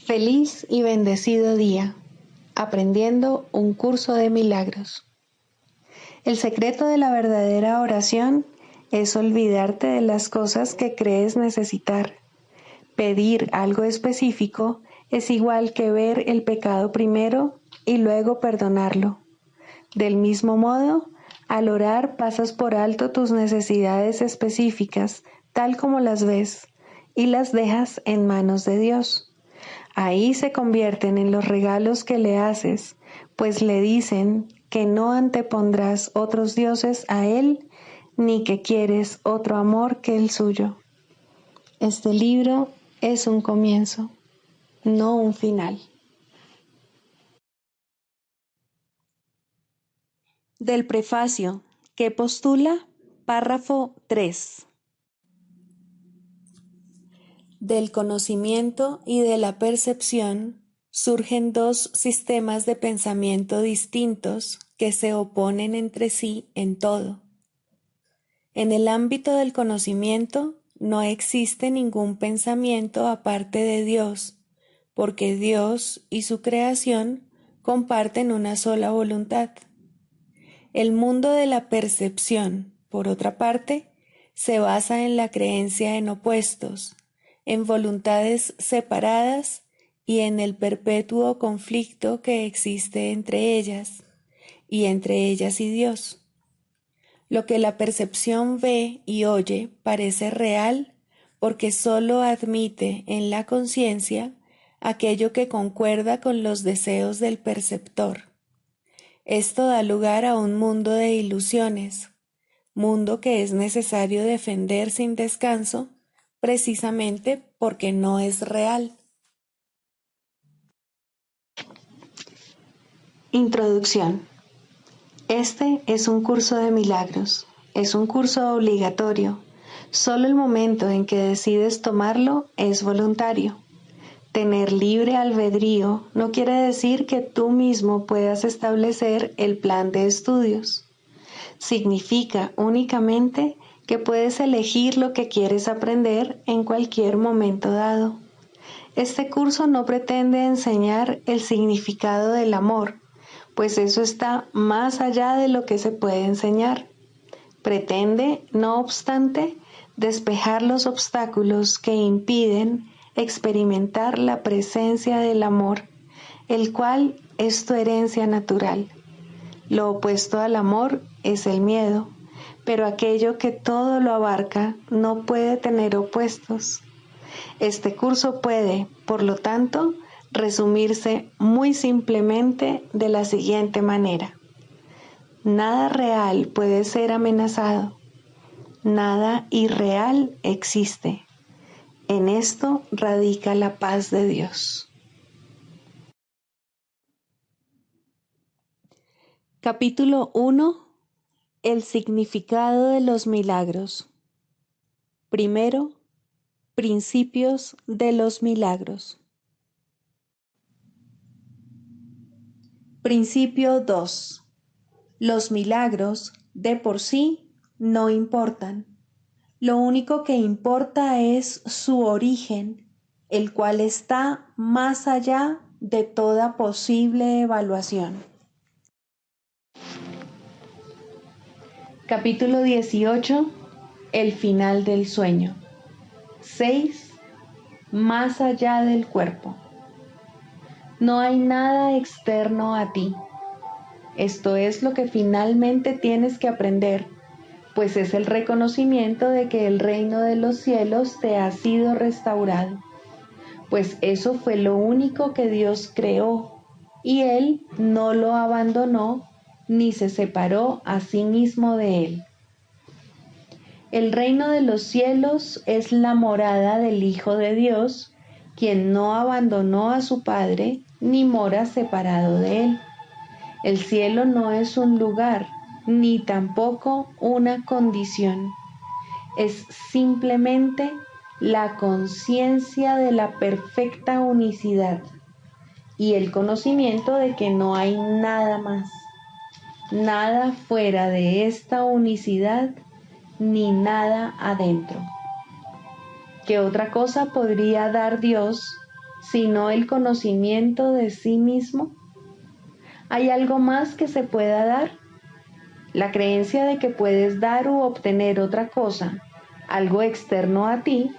Feliz y bendecido día, aprendiendo un curso de milagros. El secreto de la verdadera oración es olvidarte de las cosas que crees necesitar. Pedir algo específico es igual que ver el pecado primero y luego perdonarlo. Del mismo modo, al orar pasas por alto tus necesidades específicas, tal como las ves, y las dejas en manos de Dios. Ahí se convierten en los regalos que le haces, pues le dicen que no antepondrás otros dioses a Él, ni que quieres otro amor que el suyo. Este libro es un comienzo, no un final. Del prefacio, que postula, párrafo 3. Del conocimiento y de la percepción surgen dos sistemas de pensamiento distintos que se oponen entre sí en todo. En el ámbito del conocimiento no existe ningún pensamiento aparte de Dios, porque Dios y su creación comparten una sola voluntad. El mundo de la percepción, por otra parte, se basa en la creencia en opuestos, en voluntades separadas y en el perpetuo conflicto que existe entre ellas y Dios. Lo que la percepción ve y oye parece real porque sólo admite en la conciencia aquello que concuerda con los deseos del perceptor. Esto da lugar a un mundo de ilusiones, mundo que es necesario defender sin descanso, precisamente porque no es real. Introducción. Este es un curso de milagros, es un curso obligatorio. Solo el momento en que decides tomarlo es voluntario. Tener libre albedrío no quiere decir que tú mismo puedas establecer el plan de estudios. Significa únicamente que puedes elegir lo que quieres aprender en cualquier momento dado. Este curso no pretende enseñar el significado del amor, pues eso está más allá de lo que se puede enseñar. Pretende, no obstante, despejar los obstáculos que impiden experimentar la presencia del amor, el cual es tu herencia natural. Lo opuesto al amor es el miedo, pero aquello que todo lo abarca no puede tener opuestos. Este curso puede, por lo tanto, resumirse muy simplemente de la siguiente manera. Nada real puede ser amenazado. Nada irreal existe. En esto radica la paz de Dios. Capítulo 1. El significado de los milagros. Primero, principios de los milagros. Principio 2. Los milagros, de por sí, no importan. Lo único que importa es su origen, el cual está más allá de toda posible evaluación. Capítulo 18. El final del sueño. 6. Más allá del cuerpo. No hay nada externo a ti. Esto es lo que finalmente tienes que aprender, pues es el reconocimiento de que el reino de los cielos te ha sido restaurado, pues eso fue lo único que Dios creó, y Él no lo abandonó ni se separó a sí mismo de Él. El reino de los cielos es la morada del Hijo de Dios, quien no abandonó a su Padre ni mora separado de Él. El cielo no es un lugar, ni tampoco una condición. Es simplemente la conciencia de la perfecta unicidad y el conocimiento de que no hay nada más, nada fuera de esta unicidad, ni nada adentro. ¿Qué otra cosa podría dar Dios sino el conocimiento de sí mismo? ¿Hay algo más que se pueda dar? La creencia de que puedes dar u obtener otra cosa, algo externo a ti,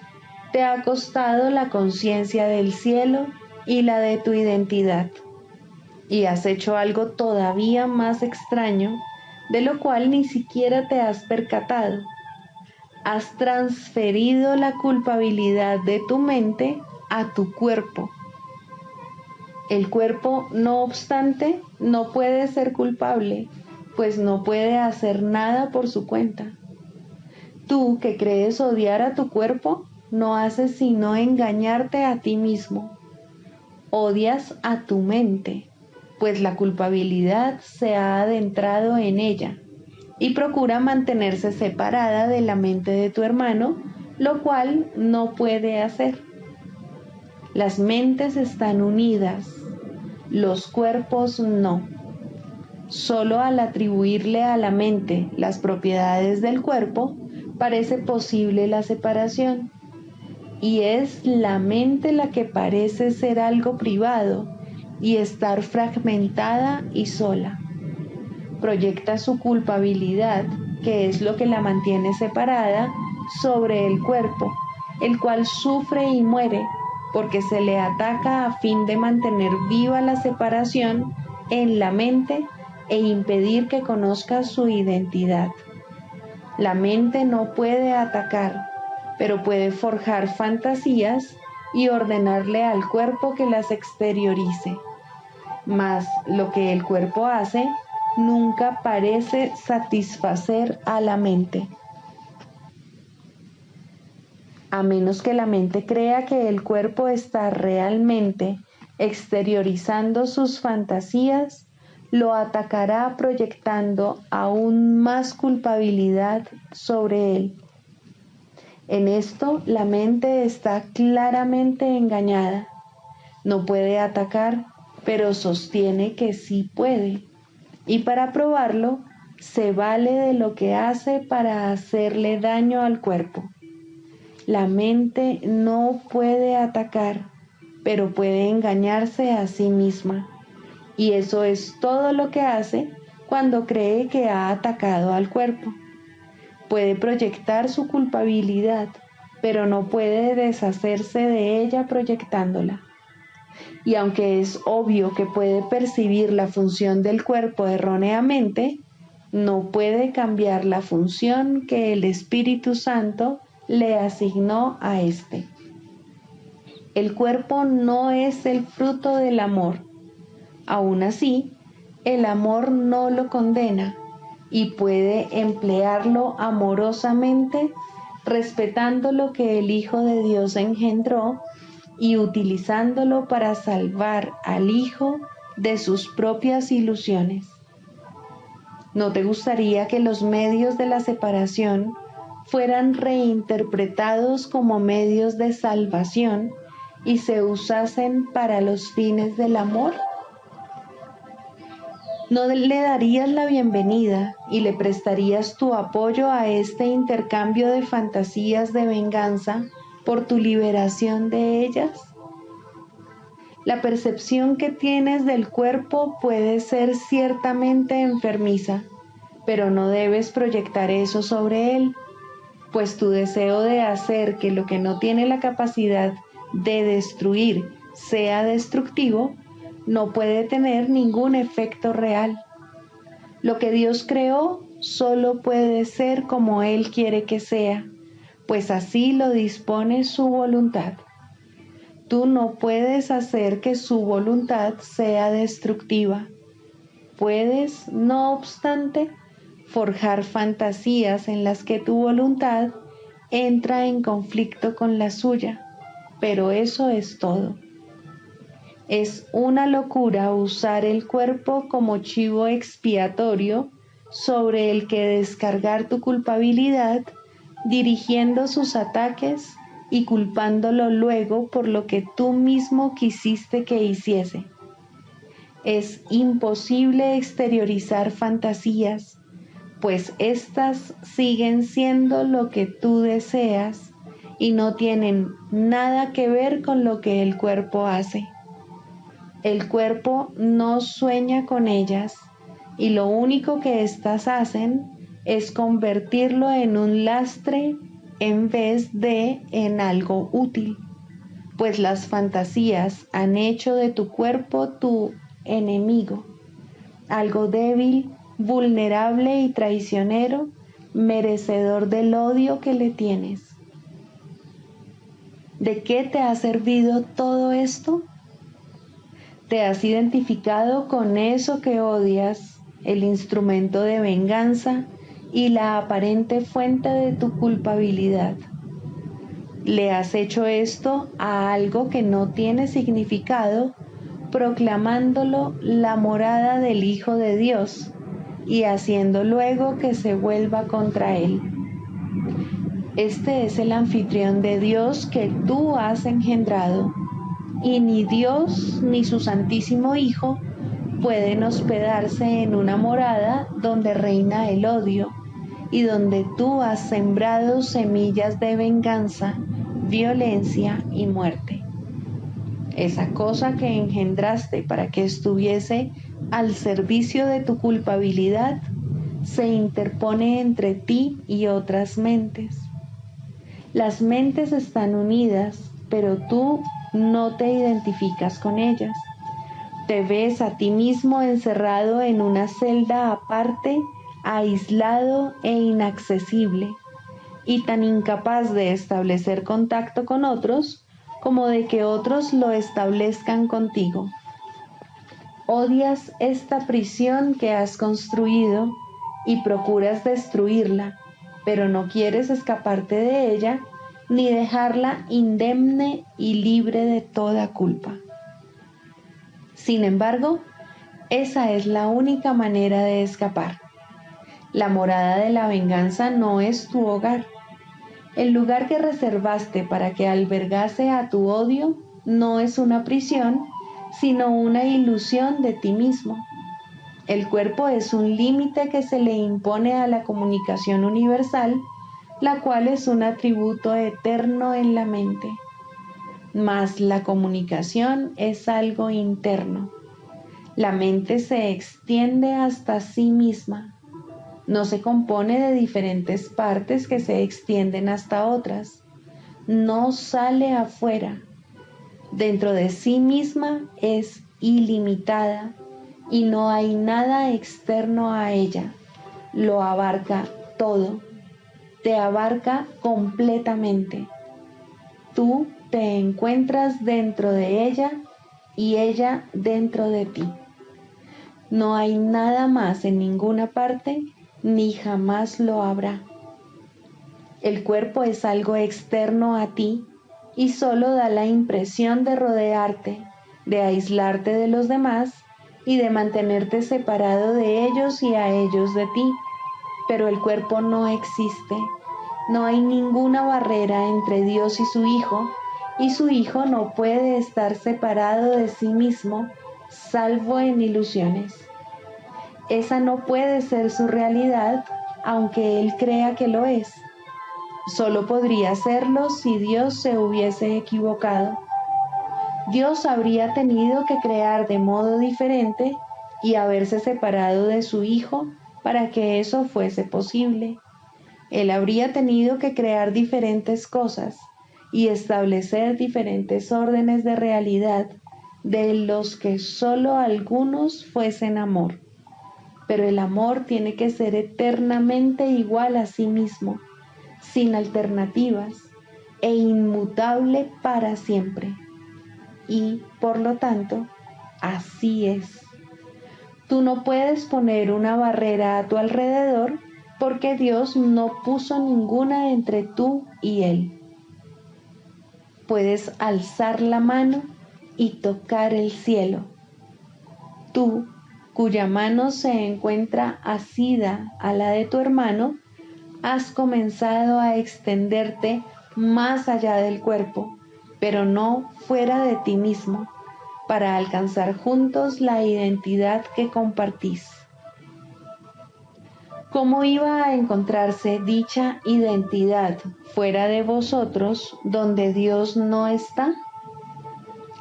te ha costado la conciencia del cielo y la de tu identidad. Y has hecho algo todavía más extraño, de lo cual ni siquiera te has percatado. Has transferido la culpabilidad de tu mente a tu cuerpo. El cuerpo, no obstante, no puede ser culpable, pues no puede hacer nada por su cuenta. Tú, que crees odiar a tu cuerpo, no haces sino engañarte a ti mismo. Odias a tu mente, pues la culpabilidad se ha adentrado en ella y procura mantenerse separada de la mente de tu hermano, lo cual no puede hacer. Las mentes están unidas, los cuerpos no. Solo al atribuirle a la mente las propiedades del cuerpo, parece posible la separación. Y es la mente la que parece ser algo privado y estar fragmentada y sola. Proyecta su culpabilidad, que es lo que la mantiene separada, sobre el cuerpo, el cual sufre y muere, porque se le ataca a fin de mantener viva la separación en la mente e impedir que conozca su identidad. La mente no puede atacar, pero puede forjar fantasías y ordenarle al cuerpo que las exteriorice. Mas lo que el cuerpo hace nunca parece satisfacer a la mente. A menos que la mente crea que el cuerpo está realmente exteriorizando sus fantasías, lo atacará proyectando aún más culpabilidad sobre él. En esto la mente está claramente engañada. No puede atacar, pero sostiene que sí puede. Y para probarlo, se vale de lo que hace para hacerle daño al cuerpo. La mente no puede atacar, pero puede engañarse a sí misma. Y eso es todo lo que hace cuando cree que ha atacado al cuerpo. Puede proyectar su culpabilidad, pero no puede deshacerse de ella proyectándola. Y aunque es obvio que puede percibir la función del cuerpo erróneamente, no puede cambiar la función que el Espíritu Santo le asignó a éste. El cuerpo no es el fruto del amor. Aún así, el amor no lo condena y puede emplearlo amorosamente, respetando lo que el Hijo de Dios engendró y utilizándolo para salvar al Hijo de sus propias ilusiones. ¿No te gustaría que los medios de la separación fueran reinterpretados como medios de salvación y se usasen para los fines del amor? ¿No le darías la bienvenida y le prestarías tu apoyo a este intercambio de fantasías de venganza por tu liberación de ellas? La percepción que tienes del cuerpo puede ser ciertamente enfermiza, pero no debes proyectar eso sobre él, pues tu deseo de hacer que lo que no tiene la capacidad de destruir sea destructivo, no puede tener ningún efecto real. Lo que Dios creó solo puede ser como Él quiere que sea, pues así lo dispone su voluntad. Tú no puedes hacer que su voluntad sea destructiva. Puedes, no obstante, forjar fantasías en las que tu voluntad entra en conflicto con la suya, pero eso es todo. Es una locura usar el cuerpo como chivo expiatorio sobre el que descargar tu culpabilidad, dirigiendo sus ataques y culpándolo luego por lo que tú mismo quisiste que hiciese. Es imposible exteriorizar fantasías, pues éstas siguen siendo lo que tú deseas y no tienen nada que ver con lo que el cuerpo hace. El cuerpo no sueña con ellas y lo único que éstas hacen es convertirlo en un lastre en vez de en algo útil, pues las fantasías han hecho de tu cuerpo tu enemigo, algo débil, vulnerable y traicionero, merecedor del odio que le tienes. ¿De qué te ha servido todo esto? Te has identificado con eso que odias, el instrumento de venganza y la aparente fuente de tu culpabilidad. Le has hecho esto a algo que no tiene significado, proclamándolo la morada del Hijo de Dios y haciendo luego que se vuelva contra él. Este es el anfitrión de Dios que tú has engendrado, y ni Dios ni su Santísimo Hijo pueden hospedarse en una morada donde reina el odio y donde tú has sembrado semillas de venganza, violencia y muerte. Esa cosa que engendraste para que estuviese al servicio de tu culpabilidad se interpone entre ti y otras mentes. Las mentes están unidas, pero tú no te identificas con ellas. Te ves a ti mismo encerrado en una celda aparte, aislado e inaccesible, y tan incapaz de establecer contacto con otros como de que otros lo establezcan contigo. Odias esta prisión que has construido y procuras destruirla, pero no quieres escaparte de ella ni dejarla indemne y libre de toda culpa. Sin embargo, esa es la única manera de escapar. La morada de la venganza no es tu hogar. El lugar que reservaste para que albergase a tu odio no es una prisión, sino una ilusión de ti mismo. El cuerpo es un límite que se le impone a la comunicación universal, la cual es un atributo eterno en la mente. Mas la comunicación es algo interno. La mente se extiende hasta sí misma. No se compone de diferentes partes que se extienden hasta otras. No sale afuera. Dentro de sí misma es ilimitada y no hay nada externo a ella. Lo abarca todo. Te abarca completamente. Tú te encuentras dentro de ella y ella dentro de ti. No hay nada más en ninguna parte, ni jamás lo habrá. El cuerpo es algo externo a ti y solo da la impresión de rodearte, de aislarte de los demás y de mantenerte separado de ellos y a ellos de ti. Pero el cuerpo no existe. No hay ninguna barrera entre Dios y su Hijo no puede estar separado de sí mismo, salvo en ilusiones. Esa no puede ser su realidad, aunque Él crea que lo es. Solo podría serlo si Dios se hubiese equivocado. Dios habría tenido que crear de modo diferente y haberse separado de su Hijo para que eso fuese posible. Él habría tenido que crear diferentes cosas y establecer diferentes órdenes de realidad de los que solo algunos fuesen amor. Pero el amor tiene que ser eternamente igual a sí mismo, sin alternativas e inmutable para siempre. Y, por lo tanto, así es. Tú no puedes poner una barrera a tu alrededor porque Dios no puso ninguna entre tú y Él. Puedes alzar la mano y tocar el cielo. Tú, cuya mano se encuentra asida a la de tu hermano, has comenzado a extenderte más allá del cuerpo, pero no fuera de ti mismo, para alcanzar juntos la identidad que compartís. ¿Cómo iba a encontrarse dicha identidad fuera de vosotros donde Dios no está?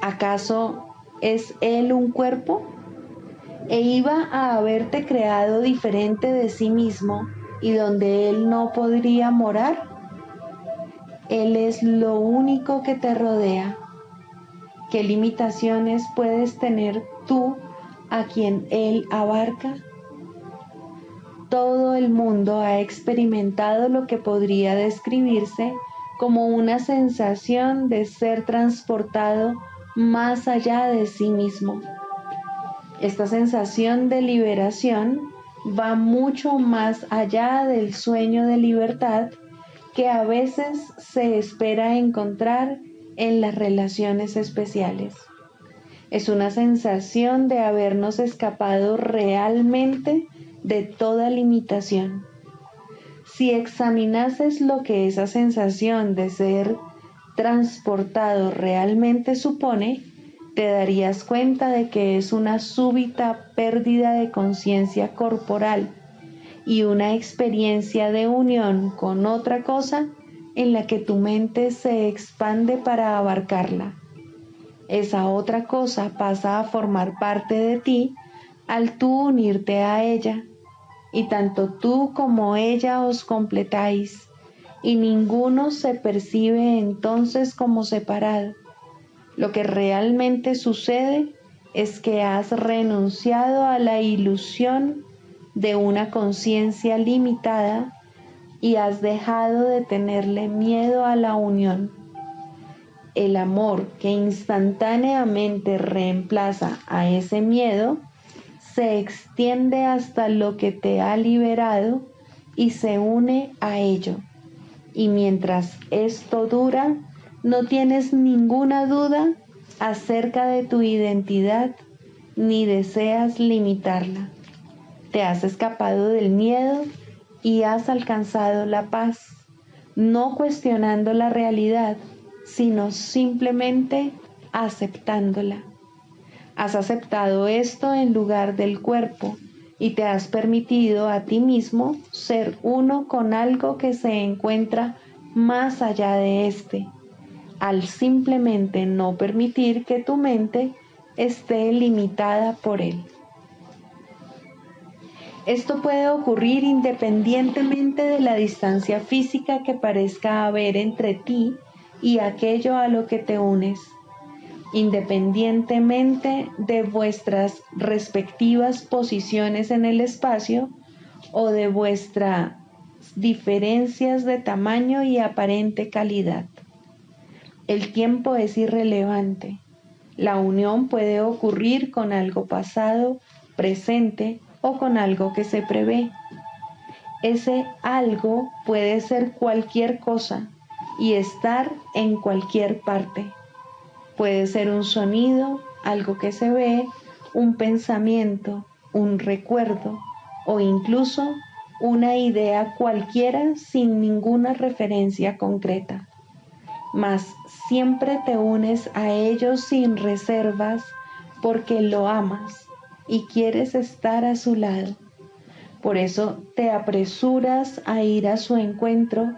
¿Acaso es Él un cuerpo? ¿E iba a haberte creado diferente de sí mismo y donde Él no podría morar? Él es lo único que te rodea. ¿Qué limitaciones puedes tener tú a quien Él abarca? Todo el mundo ha experimentado lo que podría describirse como una sensación de ser transportado más allá de sí mismo. Esta sensación de liberación va mucho más allá del sueño de libertad que a veces se espera encontrar en las relaciones especiales. Es una sensación de habernos escapado realmente de toda limitación. Si examinases lo que esa sensación de ser transportado realmente supone, te darías cuenta de que es una súbita pérdida de conciencia corporal y una experiencia de unión con otra cosa en la que tu mente se expande para abarcarla. Esa otra cosa pasa a formar parte de ti al tú unirte a ella, y tanto tú como ella os completáis, y ninguno se percibe entonces como separado. Lo que realmente sucede es que has renunciado a la ilusión de una conciencia limitada y has dejado de tenerle miedo a la unión. El amor que instantáneamente reemplaza a ese miedo se extiende hasta lo que te ha liberado y se une a ello. Y mientras esto dura, no tienes ninguna duda acerca de tu identidad ni deseas limitarla. Te has escapado del miedo y has alcanzado la paz, no cuestionando la realidad, sino simplemente aceptándola. Has aceptado esto en lugar del cuerpo y te has permitido a ti mismo ser uno con algo que se encuentra más allá de este, al simplemente no permitir que tu mente esté limitada por él. Esto puede ocurrir independientemente de la distancia física que parezca haber entre ti y aquello a lo que te unes, independientemente de vuestras respectivas posiciones en el espacio o de vuestras diferencias de tamaño y aparente calidad. El tiempo es irrelevante. La unión puede ocurrir con algo pasado, presente o con algo que se prevé. Ese algo puede ser cualquier cosa y estar en cualquier parte. Puede ser un sonido, algo que se ve, un pensamiento, un recuerdo o incluso una idea cualquiera sin ninguna referencia concreta. Mas siempre te unes a ellos sin reservas porque lo amas y quieres estar a su lado. Por eso te apresuras a ir a su encuentro,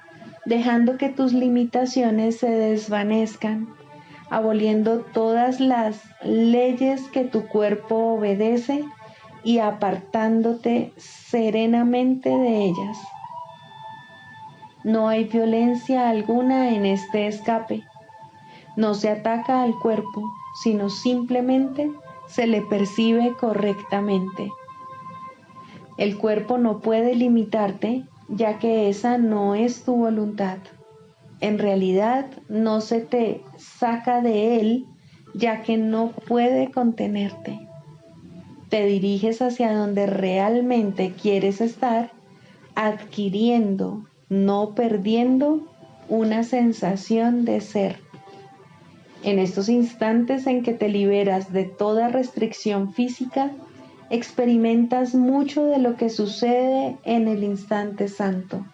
dejando que tus limitaciones se desvanezcan, aboliendo todas las leyes que tu cuerpo obedece y apartándote serenamente de ellas. No hay violencia alguna en este escape. No se ataca al cuerpo, sino simplemente se le percibe correctamente. El cuerpo no puede limitarte, ya que esa no es tu voluntad. En realidad, no se te saca de él, ya que no puede contenerte. Te diriges hacia donde realmente quieres estar, adquiriendo, no perdiendo, una sensación de ser. En estos instantes en que te liberas de toda restricción física, experimentas mucho de lo que sucede en el instante santo.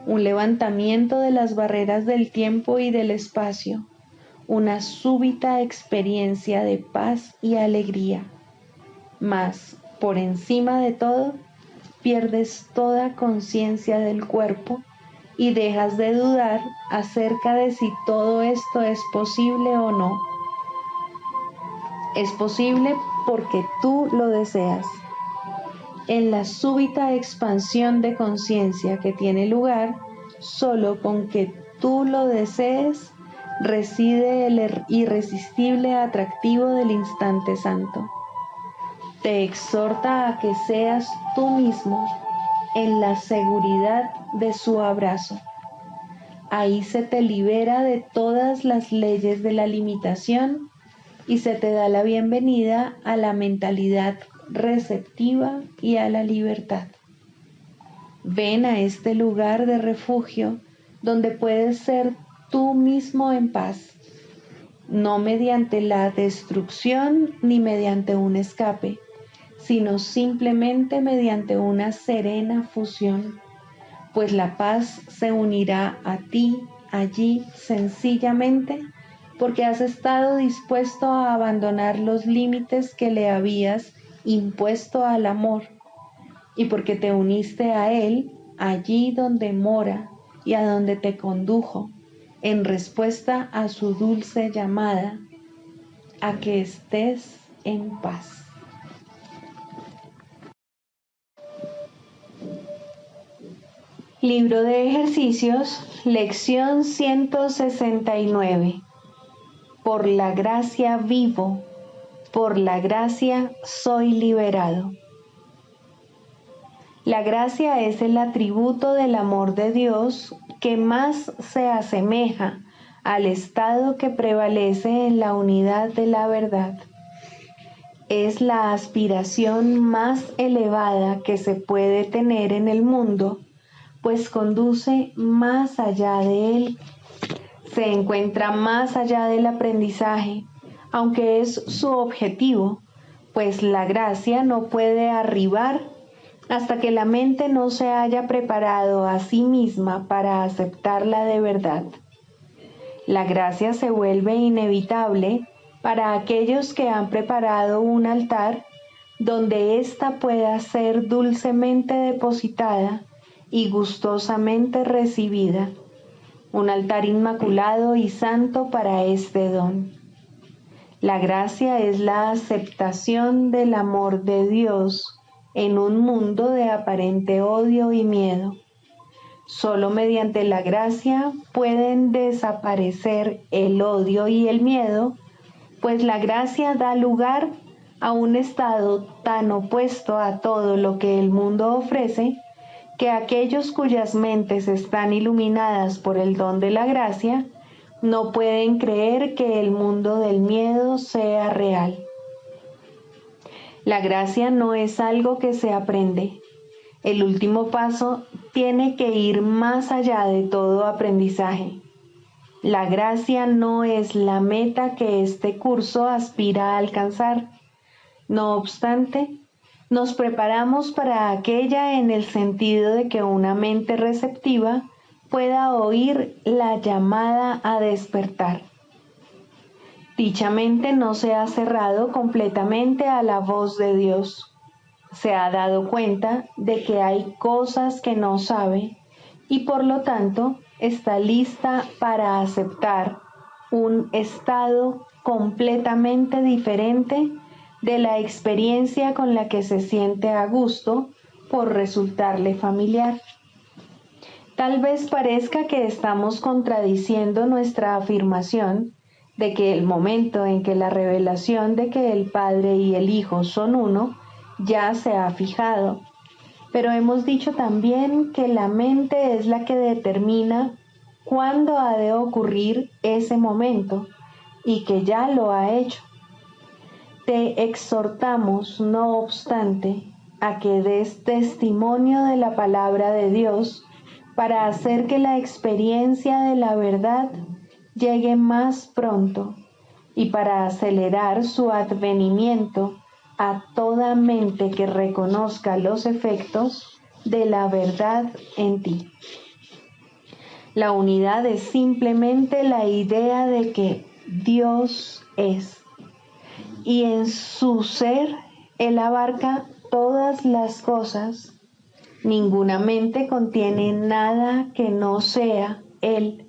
Un levantamiento de las barreras del tiempo y del espacio, una súbita experiencia de paz y alegría. Mas, por encima de todo, pierdes toda conciencia del cuerpo y dejas de dudar acerca de si todo esto es posible o no. Es posible porque tú lo deseas. En la súbita expansión de conciencia que tiene lugar, solo con que tú lo desees, reside el irresistible atractivo del instante santo. Te exhorta a que seas tú mismo en la seguridad de su abrazo. Ahí se te libera de todas las leyes de la limitación y se te da la bienvenida a la mentalidad receptiva y a la libertad. Ven a este lugar de refugio donde puedes ser tú mismo en paz, no mediante la destrucción ni mediante un escape, sino simplemente mediante una serena fusión, pues la paz se unirá a ti allí sencillamente porque has estado dispuesto a abandonar los límites que le habías impuesto al amor y porque te uniste a él allí donde mora y a donde te condujo en respuesta a su dulce llamada a que estés en paz. Libro de ejercicios, lección 169. Por la gracia vivo, por la gracia soy liberado. La gracia es el atributo del amor de Dios que más se asemeja al estado que prevalece en la unidad de la verdad. Es la aspiración más elevada que se puede tener en el mundo, pues conduce más allá de él. Se encuentra más allá del aprendizaje, aunque es su objetivo, pues la gracia no puede arribar hasta que la mente no se haya preparado a sí misma para aceptarla de verdad. La gracia se vuelve inevitable para aquellos que han preparado un altar donde ésta pueda ser dulcemente depositada y gustosamente recibida. Un altar inmaculado y santo para este don. La gracia es la aceptación del amor de Dios en un mundo de aparente odio y miedo. Solo mediante la gracia pueden desaparecer el odio y el miedo, pues la gracia da lugar a un estado tan opuesto a todo lo que el mundo ofrece, que aquellos cuyas mentes están iluminadas por el don de la gracia, no pueden creer que el mundo del miedo sea real. La gracia no es algo que se aprende. El último paso tiene que ir más allá de todo aprendizaje. La gracia no es la meta que este curso aspira a alcanzar. No obstante, nos preparamos para aquella en el sentido de que una mente receptiva pueda oír la llamada a despertar. Dicha mente no se ha cerrado completamente a la voz de Dios. Se ha dado cuenta de que hay cosas que no sabe y por lo tanto está lista para aceptar un estado completamente diferente de la experiencia con la que se siente a gusto por resultarle familiar. Tal vez parezca que estamos contradiciendo nuestra afirmación de que el momento en que la revelación de que el Padre y el Hijo son uno ya se ha fijado, pero hemos dicho también que la mente es la que determina cuándo ha de ocurrir ese momento y que ya lo ha hecho. Te exhortamos, no obstante, a que des testimonio de la palabra de Dios para hacer que la experiencia de la verdad llegue más pronto y para acelerar su advenimiento a toda mente que reconozca los efectos de la verdad en ti. La unidad es simplemente la idea de que Dios es, y en su ser Él abarca todas las cosas Ninguna mente contiene nada que no sea Él.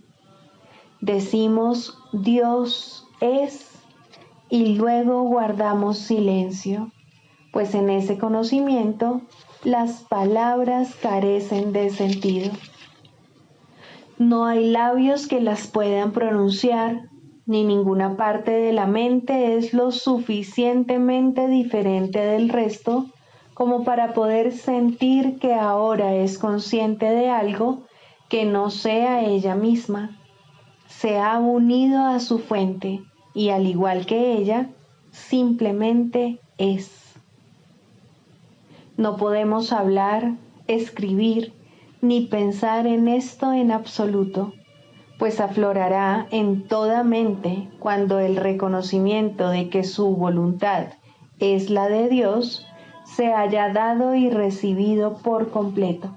Decimos Dios es y luego guardamos silencio, pues en ese conocimiento las palabras carecen de sentido. No hay labios que las puedan pronunciar, ni ninguna parte de la mente es lo suficientemente diferente del resto como para poder sentir que ahora es consciente de algo que no sea ella misma. Se ha unido a su fuente y, al igual que ella, simplemente es. No podemos hablar, escribir, ni pensar en esto en absoluto, pues aflorará en toda mente cuando el reconocimiento de que su voluntad es la de Dios se haya dado y recibido por completo.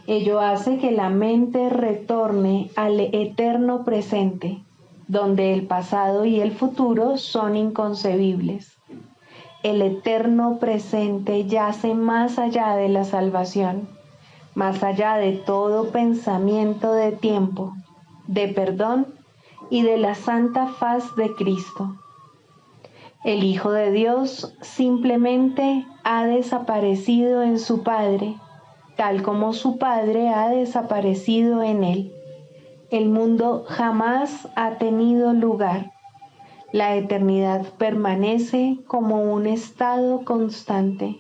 Ello hace que la mente retorne al eterno presente, donde el pasado y el futuro son inconcebibles. El eterno presente yace más allá de la salvación, más allá de todo pensamiento de tiempo, de perdón y de la santa faz de Cristo. El Hijo de Dios simplemente ha desaparecido en su Padre, tal como su Padre ha desaparecido en Él. El mundo jamás ha tenido lugar. La eternidad permanece como un estado constante.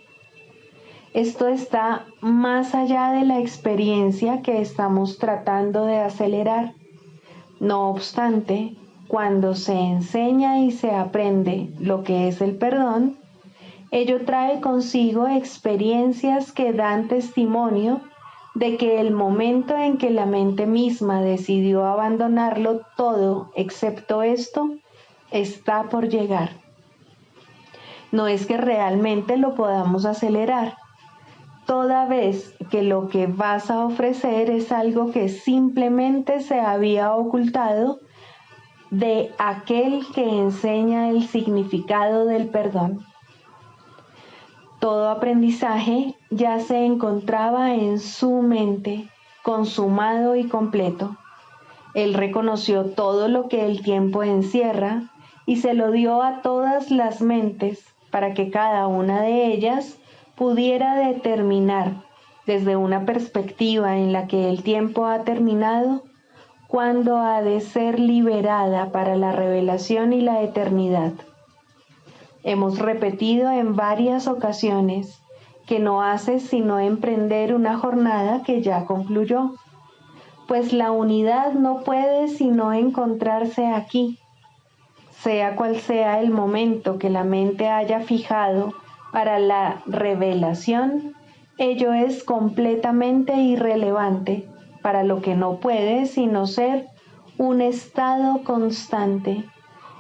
Esto está más allá de la experiencia que estamos tratando de acelerar. No obstante, cuando se enseña y se aprende lo que es el perdón, ello trae consigo experiencias que dan testimonio de que el momento en que la mente misma decidió abandonarlo todo excepto esto, está por llegar. No es que realmente lo podamos acelerar, toda vez que lo que vas a ofrecer es algo que simplemente se había ocultado de aquel que enseña el significado del perdón. Todo aprendizaje ya se encontraba en su mente, consumado y completo. Él reconoció todo lo que el tiempo encierra y se lo dio a todas las mentes para que cada una de ellas pudiera determinar, desde una perspectiva en la que el tiempo ha terminado, cuándo ha de ser liberada para la revelación y la eternidad. Hemos repetido en varias ocasiones que no hace sino emprender una jornada que ya concluyó, pues la unidad no puede sino encontrarse aquí. Sea cual sea el momento que la mente haya fijado para la revelación, ello es completamente irrelevante para lo que no puede sino ser un estado constante,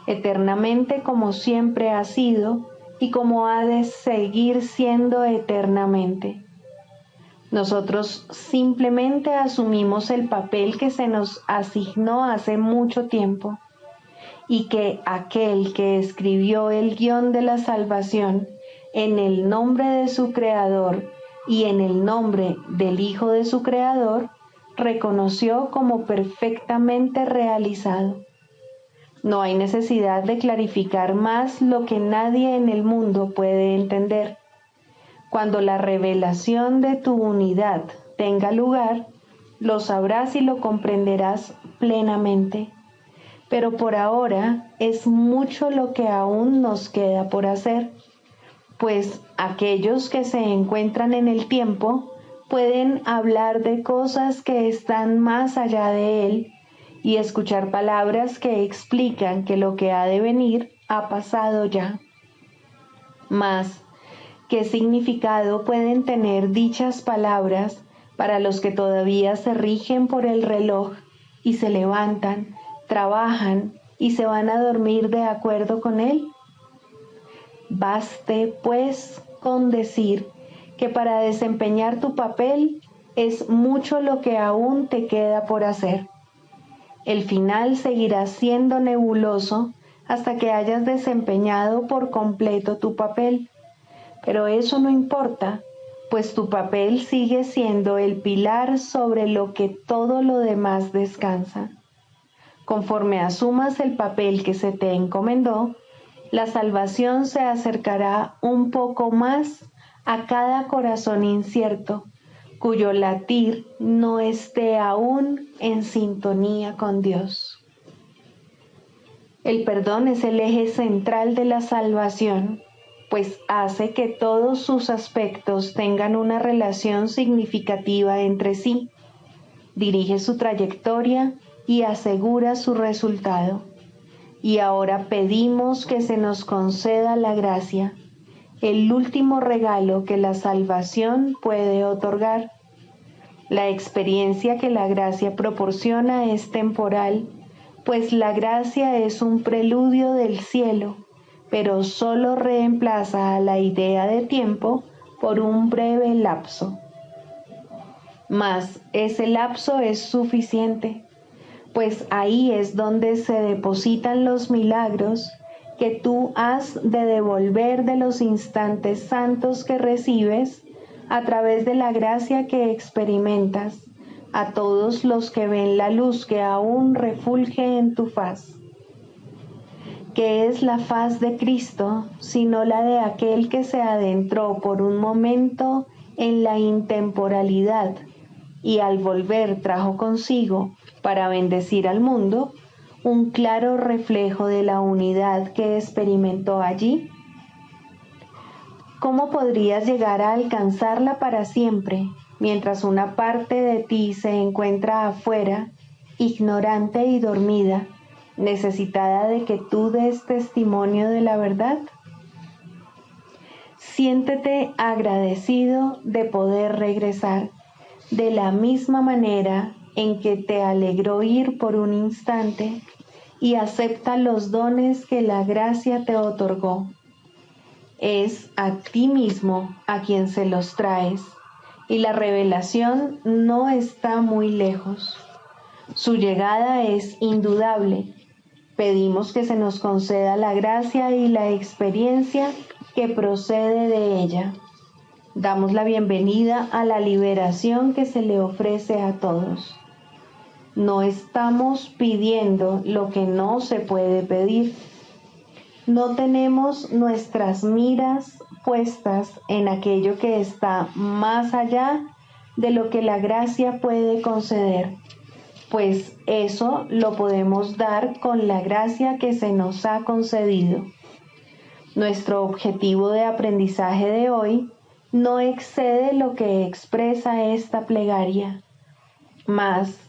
eternamente como siempre ha sido y como ha de seguir siendo eternamente. Nosotros simplemente asumimos el papel que se nos asignó hace mucho tiempo y que aquel que escribió el guión de la salvación en el nombre de su Creador y en el nombre del Hijo de su Creador, reconoció como perfectamente realizado. No hay necesidad de clarificar más lo que nadie en el mundo puede entender. Cuando la revelación de tu unidad tenga lugar, lo sabrás y lo comprenderás plenamente. Pero por ahora es mucho lo que aún nos queda por hacer, pues aquellos que se encuentran en el tiempo pueden hablar de cosas que están más allá de él y escuchar palabras que explican que lo que ha de venir ha pasado ya. Mas, ¿qué significado pueden tener dichas palabras para los que todavía se rigen por el reloj y se levantan, trabajan y se van a dormir de acuerdo con él? Baste, pues, con decir que para desempeñar tu papel es mucho lo que aún te queda por hacer. El final seguirá siendo nebuloso hasta que hayas desempeñado por completo tu papel. Pero eso no importa, pues tu papel sigue siendo el pilar sobre lo que todo lo demás descansa. Conforme asumas el papel que se te encomendó, la salvación se acercará un poco más a cada corazón incierto, cuyo latir no esté aún en sintonía con Dios. El perdón es el eje central de la salvación, pues hace que todos sus aspectos tengan una relación significativa entre sí, dirige su trayectoria y asegura su resultado. Y ahora pedimos que se nos conceda la gracia, el último regalo que la salvación puede otorgar. La experiencia que la gracia proporciona es temporal, pues la gracia es un preludio del cielo, pero solo reemplaza a la idea de tiempo por un breve lapso. Mas ese lapso es suficiente, pues ahí es donde se depositan los milagros que tú has de devolver de los instantes santos que recibes a través de la gracia que experimentas a todos los que ven la luz que aún refulge en tu faz. ¿Qué es la faz de Cristo sino la de aquel que se adentró por un momento en la intemporalidad y al volver trajo consigo, para bendecir al mundo, un claro reflejo de la unidad que experimentó allí? ¿Cómo podrías llegar a alcanzarla para siempre, mientras una parte de ti se encuentra afuera, ignorante y dormida, necesitada de que tú des testimonio de la verdad? Siéntete agradecido de poder regresar, de la misma manera en que te alegró ir por un instante, y acepta los dones que la gracia te otorgó. Es a ti mismo a quien se los traes, y la revelación no está muy lejos. Su llegada es indudable. Pedimos que se nos conceda la gracia y la experiencia que procede de ella. Damos la bienvenida a la liberación que se le ofrece a todos. No estamos pidiendo lo que no se puede pedir. No tenemos nuestras miras puestas en aquello que está más allá de lo que la gracia puede conceder, pues eso lo podemos dar con la gracia que se nos ha concedido. Nuestro objetivo de aprendizaje de hoy no excede lo que expresa esta plegaria, mas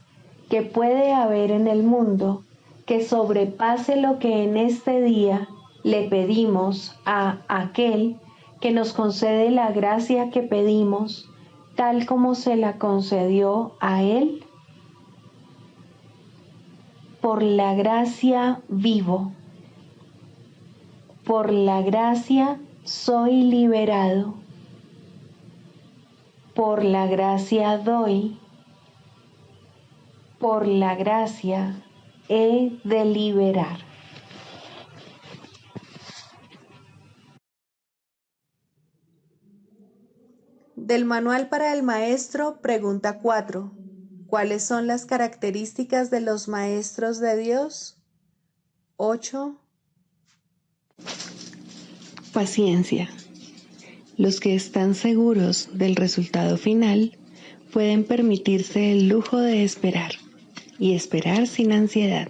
que puede haber en el mundo que sobrepase lo que en este día le pedimos a aquel que nos concede la gracia que pedimos, tal como se la concedió a él. Por la gracia vivo, por la gracia soy liberado, por la gracia doy, por la gracia he de liberar. Del Manual para el Maestro, pregunta 4. ¿Cuáles son las características de los maestros de Dios? 8. Paciencia. Los que están seguros del resultado final pueden permitirse el lujo de esperar, y esperar sin ansiedad.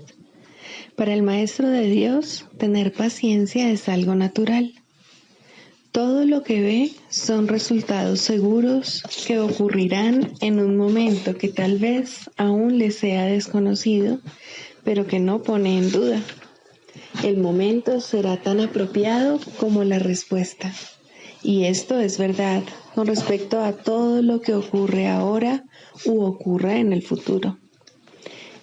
Para el Maestro de Dios, tener paciencia es algo natural. Todo lo que ve son resultados seguros que ocurrirán en un momento que tal vez aún le sea desconocido, pero que no pone en duda. El momento será tan apropiado como la respuesta. Y esto es verdad con respecto a todo lo que ocurre ahora u ocurra en el futuro.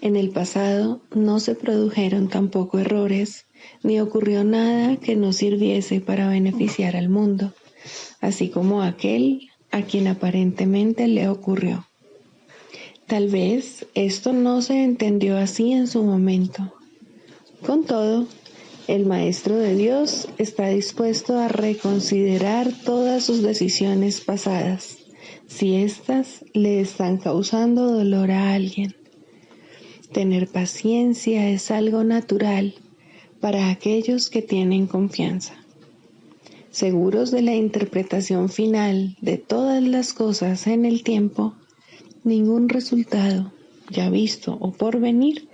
En el pasado no se produjeron tampoco errores, ni ocurrió nada que no sirviese para beneficiar al mundo, así como aquel a quien aparentemente le ocurrió. Tal vez esto no se entendió así en su momento. Con todo, el Maestro de Dios está dispuesto a reconsiderar todas sus decisiones pasadas, si éstas le están causando dolor a alguien. Tener paciencia es algo natural para aquellos que tienen confianza. Seguros de la interpretación final de todas las cosas en el tiempo, ningún resultado, ya visto o por venir,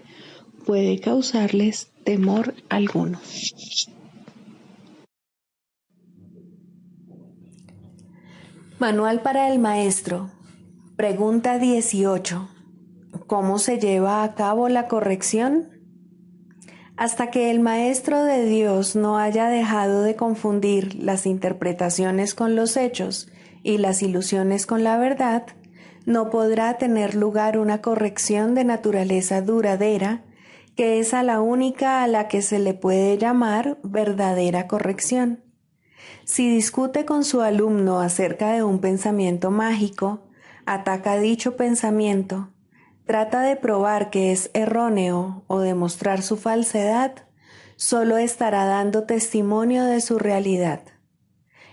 puede causarles temor alguno. Manual para el maestro. Pregunta 18. ¿Cómo se lleva a cabo la corrección? Hasta que el Maestro de Dios no haya dejado de confundir las interpretaciones con los hechos y las ilusiones con la verdad, no podrá tener lugar una corrección de naturaleza duradera, que es a la única a la que se le puede llamar verdadera corrección. Si discute con su alumno acerca de un pensamiento mágico, ataca dicho pensamiento, trata de probar que es erróneo o demostrar su falsedad, solo estará dando testimonio de su realidad.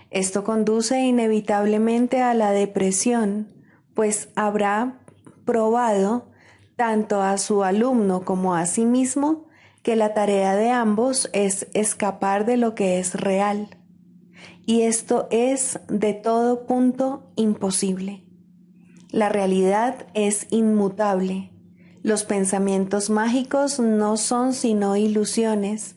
Esto conduce inevitablemente a la depresión, pues habrá probado tanto a su alumno como a sí mismo que la tarea de ambos es escapar de lo que es real. Y esto es de todo punto imposible. La realidad es inmutable. Los pensamientos mágicos no son sino ilusiones,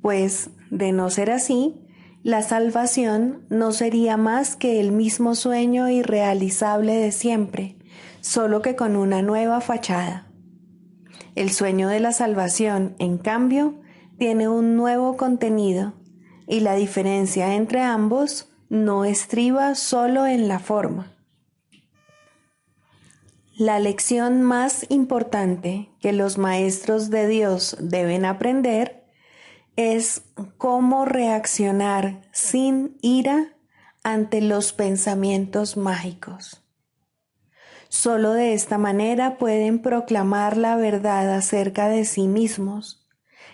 pues, de no ser así, la salvación no sería más que el mismo sueño irrealizable de siempre, solo que con una nueva fachada. El sueño de la salvación, en cambio, tiene un nuevo contenido, y la diferencia entre ambos no estriba solo en la forma. La lección más importante que los maestros de Dios deben aprender es cómo reaccionar sin ira ante los pensamientos mágicos. Solo de esta manera pueden proclamar la verdad acerca de sí mismos.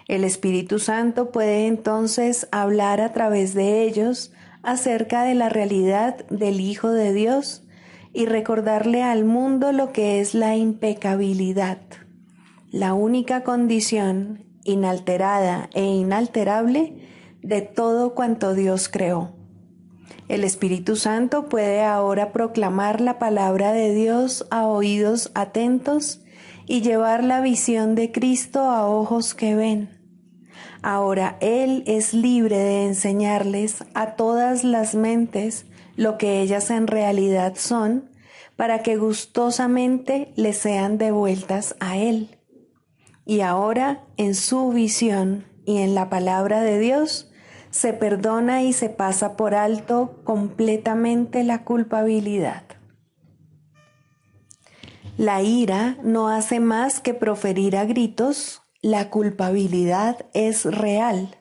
El Espíritu Santo puede entonces hablar a través de ellos acerca de la realidad del Hijo de Dios y recordarle al mundo lo que es la impecabilidad, la única condición inalterada e inalterable de todo cuanto Dios creó. El Espíritu Santo puede ahora proclamar la palabra de Dios a oídos atentos y llevar la visión de Cristo a ojos que ven. Ahora Él es libre de enseñarles a todas las mentes lo que ellas en realidad son, para que gustosamente les sean devueltas a Él. Y ahora, en su visión y en la palabra de Dios, se perdona y se pasa por alto completamente la culpabilidad. La ira no hace más que proferir a gritos: la culpabilidad es real.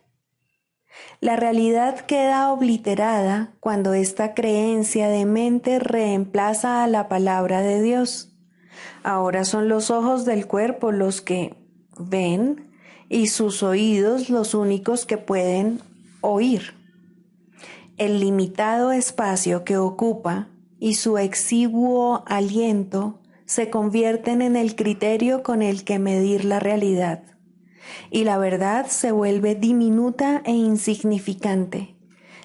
La realidad queda obliterada cuando esta creencia de mente reemplaza a la palabra de Dios. Ahora son los ojos del cuerpo los que ven y sus oídos los únicos que pueden oír. El limitado espacio que ocupa y su exiguo aliento se convierten en el criterio con el que medir la realidad. Y la verdad se vuelve diminuta e insignificante.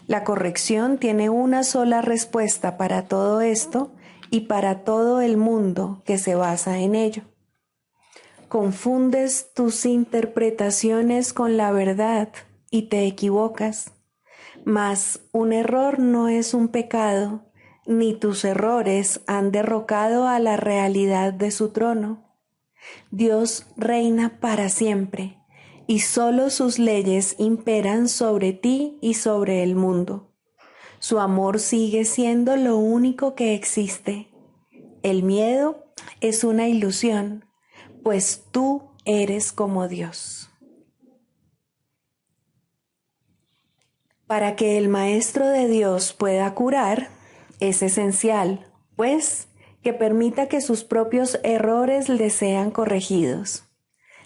La corrección tiene una sola respuesta para todo esto y para todo el mundo que se basa en ello. Confundes tus interpretaciones con la verdad y te equivocas, mas un error no es un pecado, ni tus errores han derrocado a la realidad de su trono. Dios reina para siempre, y solo sus leyes imperan sobre ti y sobre el mundo. Su amor sigue siendo lo único que existe. El miedo es una ilusión, pues tú eres como Dios. Para que el Maestro de Dios pueda curar, es esencial, pues, que permita que sus propios errores le sean corregidos.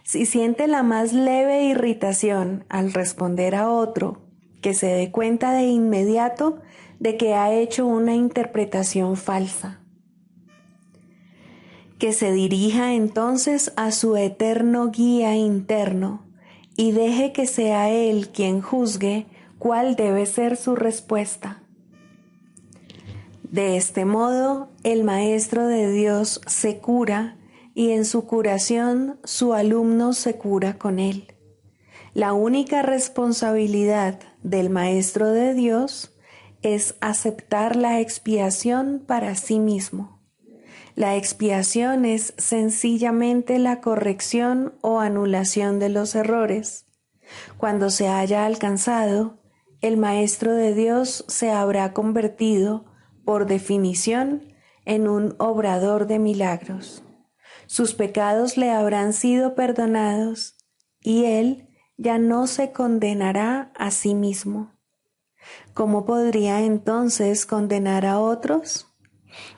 Si siente la más leve irritación al responder a otro, que se dé cuenta de inmediato de que ha hecho una interpretación falsa. que se dirija entonces a su eterno guía interno y deje que sea él quien juzgue cuál debe ser su respuesta. De este modo, el Maestro de Dios se cura y en su curación su alumno se cura con él. La única responsabilidad del Maestro de Dios es aceptar la expiación para sí mismo. La expiación es sencillamente la corrección o anulación de los errores. Cuando se haya alcanzado, el Maestro de Dios se habrá convertido, por definición, en un obrador de milagros. Sus pecados le habrán sido perdonados y él ya no se condenará a sí mismo. ¿Cómo podría entonces condenar a otros?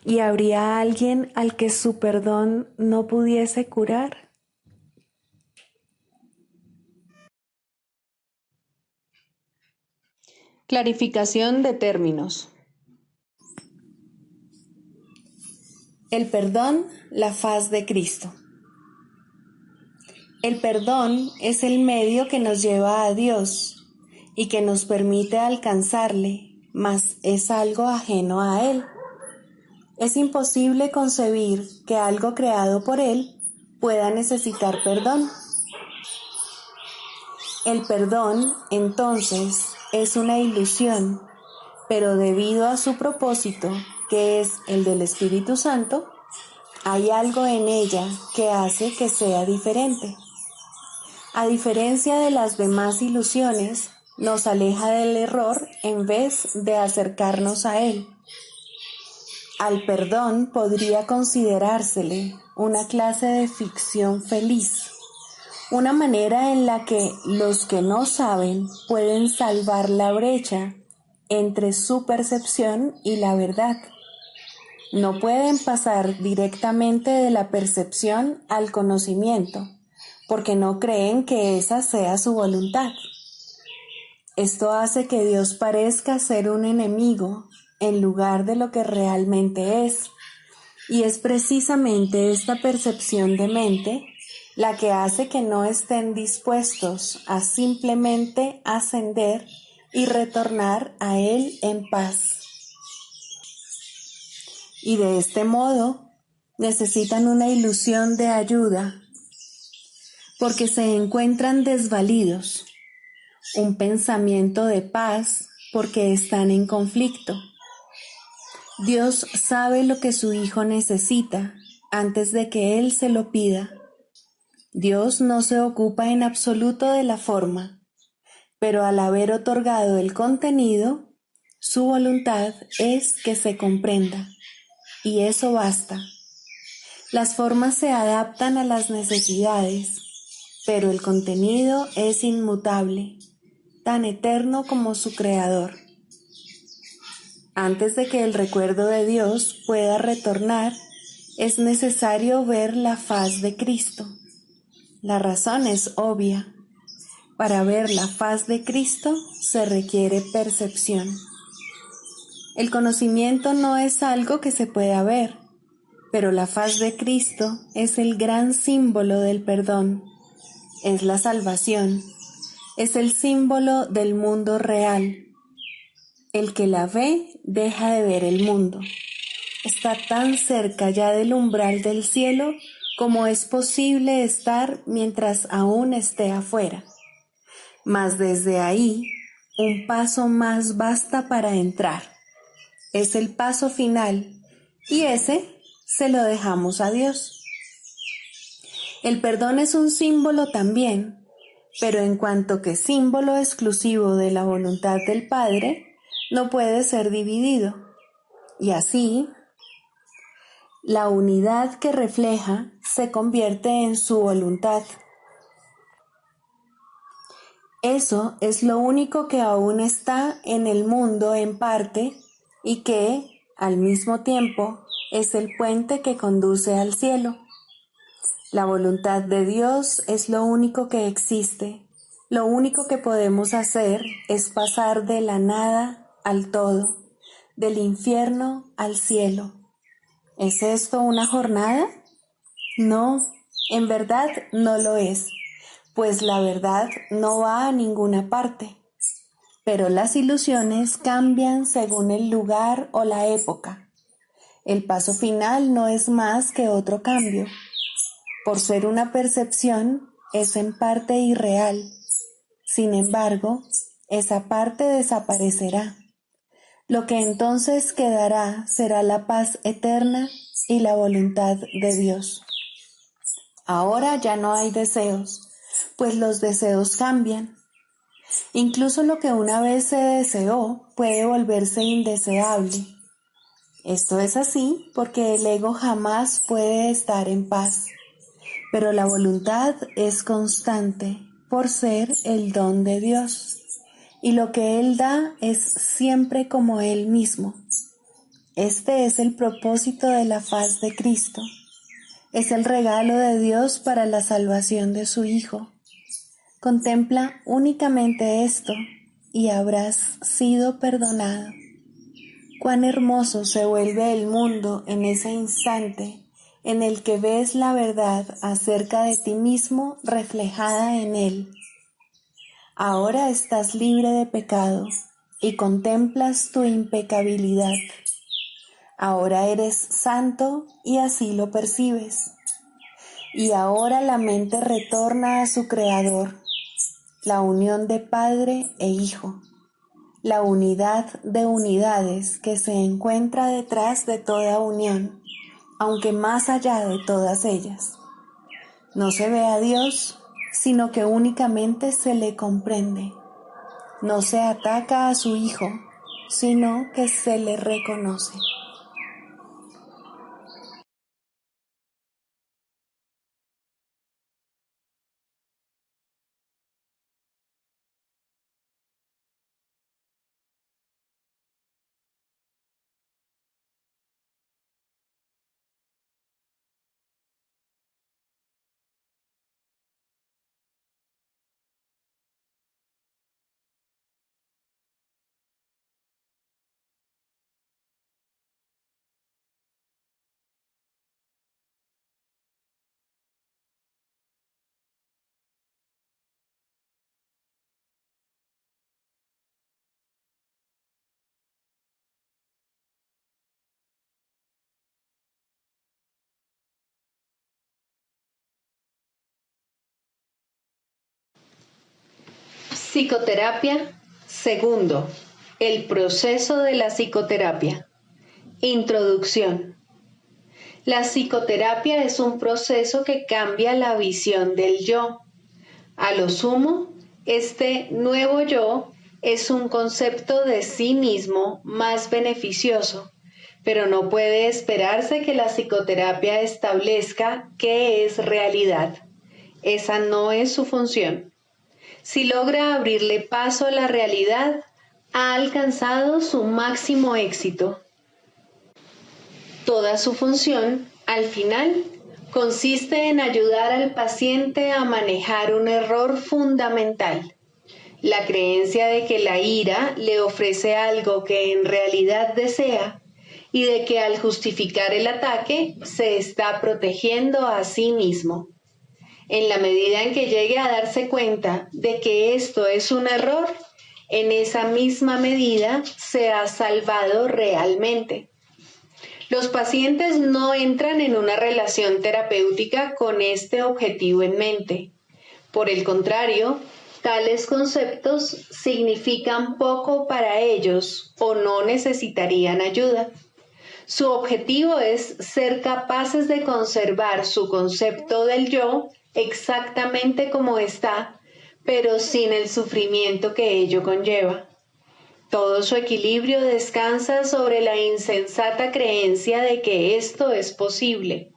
¿Y habría alguien al que su perdón no pudiese curar? Clarificación de términos. El perdón, la faz de Cristo. El perdón es el medio que nos lleva a Dios y que nos permite alcanzarle, mas es algo ajeno a Él. Es imposible concebir que algo creado por Él pueda necesitar perdón. El perdón, entonces, es una ilusión, pero debido a su propósito, que es el del Espíritu Santo, hay algo en ella que hace que sea diferente. A diferencia de las demás ilusiones, nos aleja del error en vez de acercarnos a él. Al perdón podría considerársele una clase de ficción feliz, una manera en la que los que no saben pueden salvar la brecha entre su percepción y la verdad. No pueden pasar directamente de la percepción al conocimiento, porque no creen que esa sea su voluntad. Esto hace que Dios parezca ser un enemigo en lugar de lo que realmente es, y es precisamente esta percepción de mente la que hace que no estén dispuestos a simplemente ascender y retornar a Él en paz. Y de este modo necesitan una ilusión de ayuda, porque se encuentran desvalidos, un pensamiento de paz porque están en conflicto. Dios sabe lo que su Hijo necesita antes de que Él se lo pida. Dios no se ocupa en absoluto de la forma, pero al haber otorgado el contenido, su voluntad es que se comprenda, y eso basta. Las formas se adaptan a las necesidades, pero el contenido es inmutable, tan eterno como su creador. Antes de que el recuerdo de Dios pueda retornar, es necesario ver la faz de Cristo. La razón es obvia. Para ver la faz de Cristo se requiere percepción. El conocimiento no es algo que se pueda ver, pero la faz de Cristo es el gran símbolo del perdón. Es la salvación, es el símbolo del mundo real. El que la ve deja de ver el mundo. Está tan cerca ya del umbral del cielo como es posible estar mientras aún esté afuera. Mas desde ahí, un paso más basta para entrar. Es el paso final, y ese se lo dejamos a Dios. El perdón es un símbolo también, pero en cuanto que símbolo exclusivo de la voluntad del Padre, no puede ser dividido. Y así, la unidad que refleja se convierte en su voluntad. Eso es lo único que aún está en el mundo en parte y que, al mismo tiempo, es el puente que conduce al cielo. La voluntad de Dios es lo único que existe. Lo único que podemos hacer es pasar de la nada al todo, del infierno al cielo. ¿Es esto una jornada? No, en verdad no lo es, pues la verdad no va a ninguna parte. Pero las ilusiones cambian según el lugar o la época. El paso final no es más que otro cambio. Por ser una percepción, es en parte irreal. Sin embargo, esa parte desaparecerá. Lo que entonces quedará será la paz eterna y la voluntad de Dios. Ahora ya no hay deseos, pues los deseos cambian. Incluso lo que una vez se deseó puede volverse indeseable. Esto es así porque el ego jamás puede estar en paz, pero la voluntad es constante por ser el don de Dios, y lo que Él da es siempre como Él mismo. Este es el propósito de la faz de Cristo. Es el regalo de Dios para la salvación de su Hijo. Contempla únicamente esto y habrás sido perdonado. Cuán hermoso se vuelve el mundo en ese instante en el que ves la verdad acerca de ti mismo reflejada en él. Ahora estás libre de pecado y contemplas tu impecabilidad. Ahora eres santo y así lo percibes. Y ahora la mente retorna a su Creador, la unión de Padre e Hijo, la unidad de unidades que se encuentra detrás de toda unión, aunque más allá de todas ellas. No se ve a Dios, sino que únicamente se le comprende. No se ataca a su Hijo, sino que se le reconoce. Psicoterapia, segundo, el proceso de la psicoterapia. Introducción. La psicoterapia es un proceso que cambia la visión del yo. A lo sumo, este nuevo yo es un concepto de sí mismo más beneficioso, pero no puede esperarse que la psicoterapia establezca qué es realidad. Esa no es su función. Si logra abrirle paso a la realidad, ha alcanzado su máximo éxito. Toda su función, al final, consiste en ayudar al paciente a manejar un error fundamental, la creencia de que la ira le ofrece algo que en realidad desea y de que al justificar el ataque se está protegiendo a sí mismo. En la medida en que llegue a darse cuenta de que esto es un error, en esa misma medida se ha salvado realmente. Los pacientes no entran en una relación terapéutica con este objetivo en mente. Por el contrario, tales conceptos significan poco para ellos o no necesitarían ayuda. Su objetivo es ser capaces de conservar su concepto del yo exactamente como está, pero sin el sufrimiento que ello conlleva. Todo su equilibrio descansa sobre la insensata creencia de que esto es posible.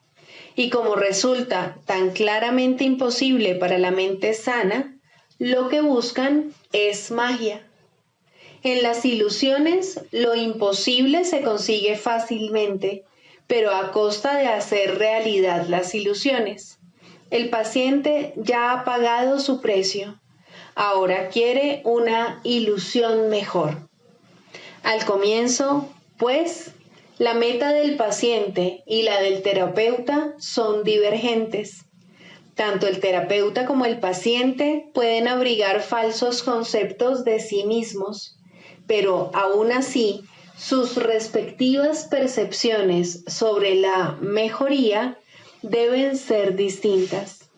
Y como resulta tan claramente imposible para la mente sana, lo que buscan es magia. En las ilusiones, lo imposible se consigue fácilmente, pero a costa de hacer realidad las ilusiones. El paciente ya ha pagado su precio. Ahora quiere una ilusión mejor. Al comienzo, pues, La meta del paciente y la del terapeuta son divergentes. Tanto el terapeuta como el paciente pueden abrigar falsos conceptos de sí mismos, pero aún así sus respectivas percepciones sobre la mejoría deben ser distintas.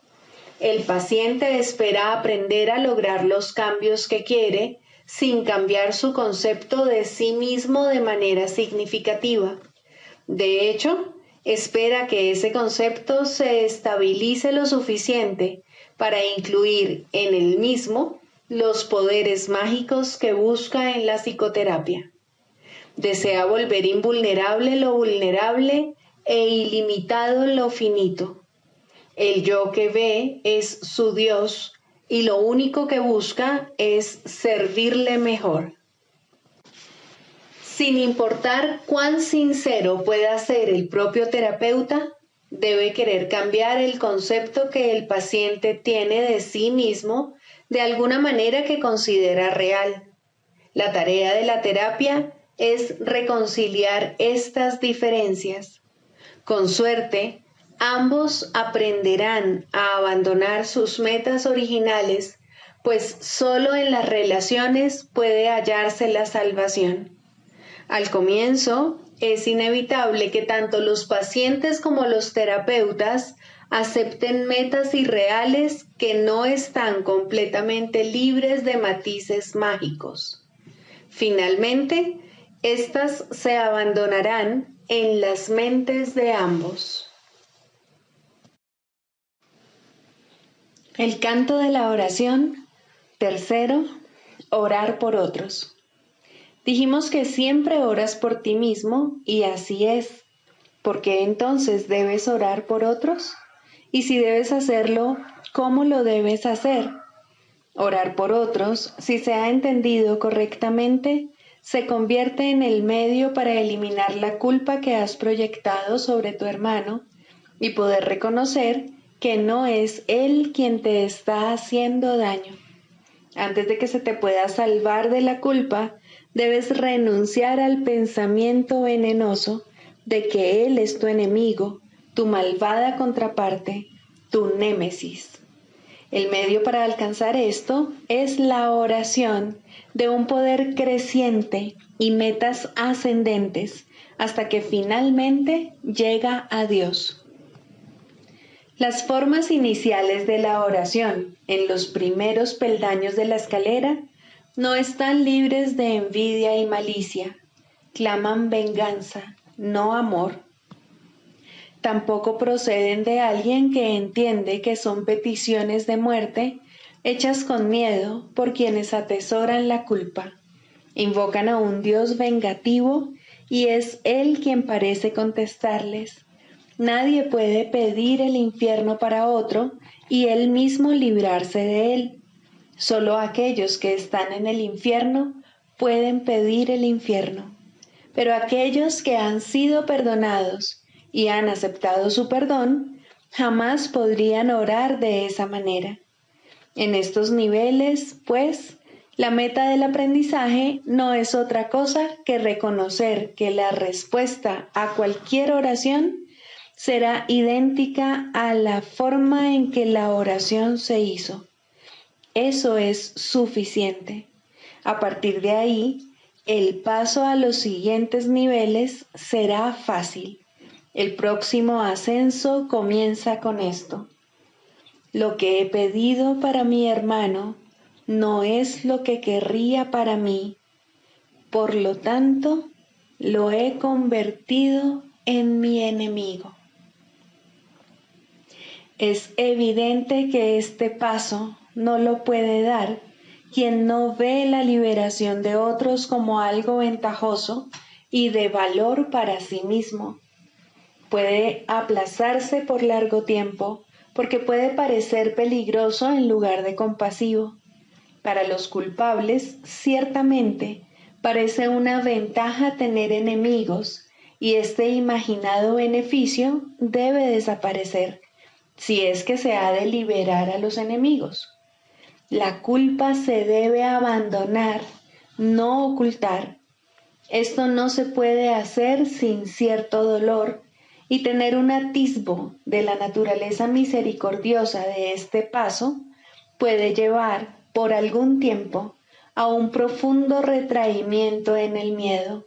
El paciente espera aprender a lograr los cambios que quiere sin cambiar su concepto de sí mismo de manera significativa. De hecho, espera que ese concepto se estabilice lo suficiente para incluir en el mismo los poderes mágicos que busca en la psicoterapia. Desea volver invulnerable lo vulnerable e ilimitado lo finito. El yo que ve es su Dios y lo único que busca es servirle mejor. Sin importar cuán sincero pueda ser el propio terapeuta, debe querer cambiar el concepto que el paciente tiene de sí mismo de alguna manera que considera real. La tarea de la terapia es reconciliar estas diferencias. Con suerte, ambos aprenderán a abandonar sus metas originales, pues solo en las relaciones puede hallarse la salvación. Al comienzo, es inevitable que tanto los pacientes como los terapeutas acepten metas irreales que no están completamente libres de matices mágicos. Finalmente, estas se abandonarán en las mentes de ambos. El canto de la oración. Tercero, orar por otros. Dijimos que siempre oras por ti mismo y así es. ¿Por qué entonces debes orar por otros? Y si debes hacerlo, ¿cómo lo debes hacer? Orar por otros, si se ha entendido correctamente, se convierte en el medio para eliminar la culpa que has proyectado sobre tu hermano y poder reconocer que no es él quien te está haciendo daño. Antes de que se te pueda salvar de la culpa, debes renunciar al pensamiento venenoso de que él es tu enemigo, tu malvada contraparte, tu némesis. El medio para alcanzar esto es la oración de un poder creciente y metas ascendentes hasta que finalmente llega a Dios. Las formas iniciales de la oración en los primeros peldaños de la escalera no están libres de envidia y malicia, claman venganza, no amor. Tampoco proceden de alguien que entiende que son peticiones de muerte hechas con miedo por quienes atesoran la culpa. Invocan a un Dios vengativo y es Él quien parece contestarles. Nadie puede pedir el infierno para otro y él mismo librarse de él. Solo aquellos que están en el infierno pueden pedir el infierno. Pero aquellos que han sido perdonados y han aceptado su perdón, jamás podrían orar de esa manera. En estos niveles, pues, la meta del aprendizaje no es otra cosa que reconocer que la respuesta a cualquier oración será idéntica a la forma en que la oración se hizo. Eso es suficiente. A partir de ahí, el paso a los siguientes niveles será fácil. El próximo ascenso comienza con esto. Lo que he pedido para mi hermano no es lo que querría para mí. Por lo tanto, lo he convertido en mi enemigo. Es evidente que este paso no lo puede dar quien no ve la liberación de otros como algo ventajoso y de valor para sí mismo. Puede aplazarse por largo tiempo porque puede parecer peligroso en lugar de compasivo. Para los culpables, ciertamente, parece una ventaja tener enemigos y este imaginado beneficio debe desaparecer si es que se ha de liberar a los enemigos. La culpa se debe abandonar, no ocultar. Esto no se puede hacer sin cierto dolor, y tener un atisbo de la naturaleza misericordiosa de este paso puede llevar, por algún tiempo, a un profundo retraimiento en el miedo,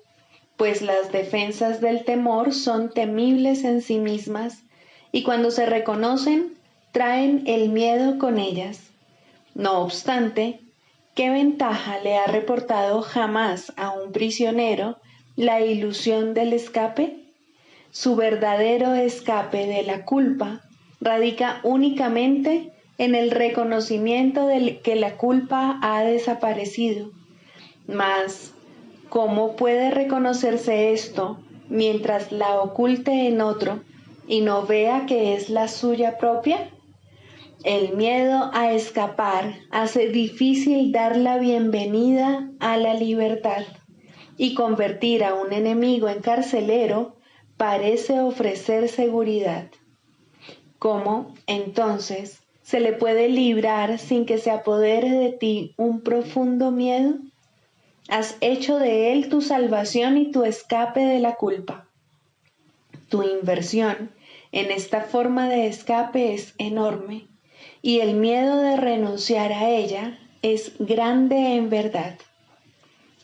pues las defensas del temor son temibles en sí mismas, y cuando se reconocen, traen el miedo con ellas. No obstante, ¿qué ventaja le ha reportado jamás a un prisionero la ilusión del escape? Su verdadero escape de la culpa radica únicamente en el reconocimiento de que la culpa ha desaparecido. Mas, ¿cómo puede reconocerse esto mientras la oculte en otro y no vea que es la suya propia? El miedo a escapar hace difícil dar la bienvenida a la libertad, y convertir a un enemigo en carcelero parece ofrecer seguridad. ¿Cómo, entonces, se le puede librar sin que se apodere de ti un profundo miedo? Has hecho de él tu salvación y tu escape de la culpa. Tu inversión en esta forma de escape es enorme, y el miedo de renunciar a ella es grande en verdad.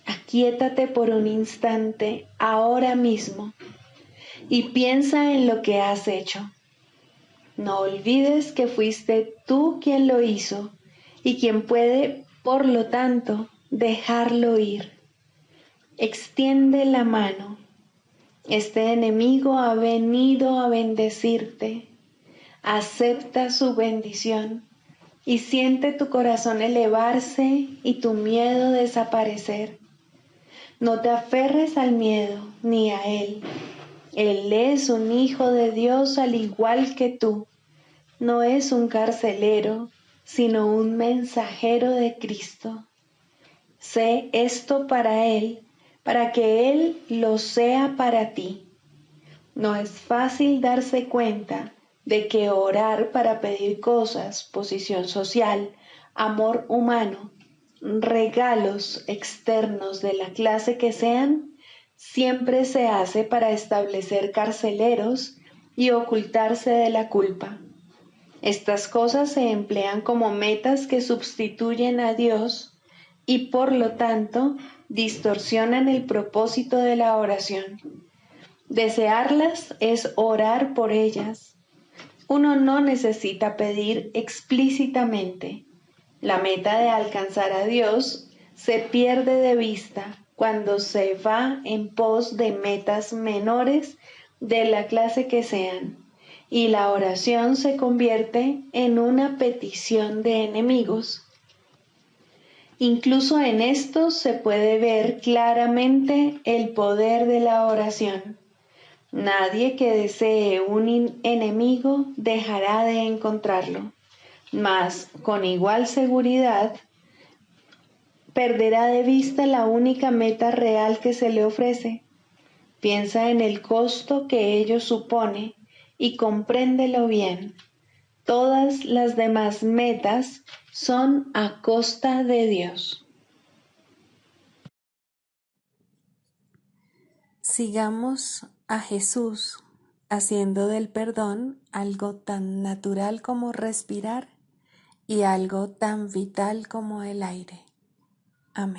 Aquíétate por un instante ahora mismo y piensa en lo que has hecho. No olvides que fuiste tú quien lo hizo y quien puede, por lo tanto, dejarlo ir. Extiende la mano. Este enemigo ha venido a bendecirte. Acepta su bendición y siente tu corazón elevarse y tu miedo desaparecer. No te aferres al miedo ni a él. Él es un hijo de Dios al igual que tú. No es un carcelero, sino un mensajero de Cristo. Sé esto para él, para que él lo sea para ti. No es fácil darse cuenta de que orar para pedir cosas, posición social, amor humano, regalos externos de la clase que sean, siempre se hace para establecer carceleros y ocultarse de la culpa. Estas cosas se emplean como metas que sustituyen a Dios y por lo tanto distorsionan el propósito de la oración. Desearlas es orar por ellas. Uno no necesita pedir explícitamente. La meta de alcanzar a Dios se pierde de vista cuando se va en pos de metas menores de la clase que sean, y la oración se convierte en una petición de enemigos. Incluso en esto se puede ver claramente el poder de la oración. Nadie que desee un enemigo dejará de encontrarlo, mas con igual seguridad perderá de vista la única meta real que se le ofrece. Piensa en el costo que ello supone y compréndelo bien. Todas las demás metas son a costa de Dios. Sigamos a Jesús haciendo del perdón algo tan natural como respirar y algo tan vital como el aire. Amén.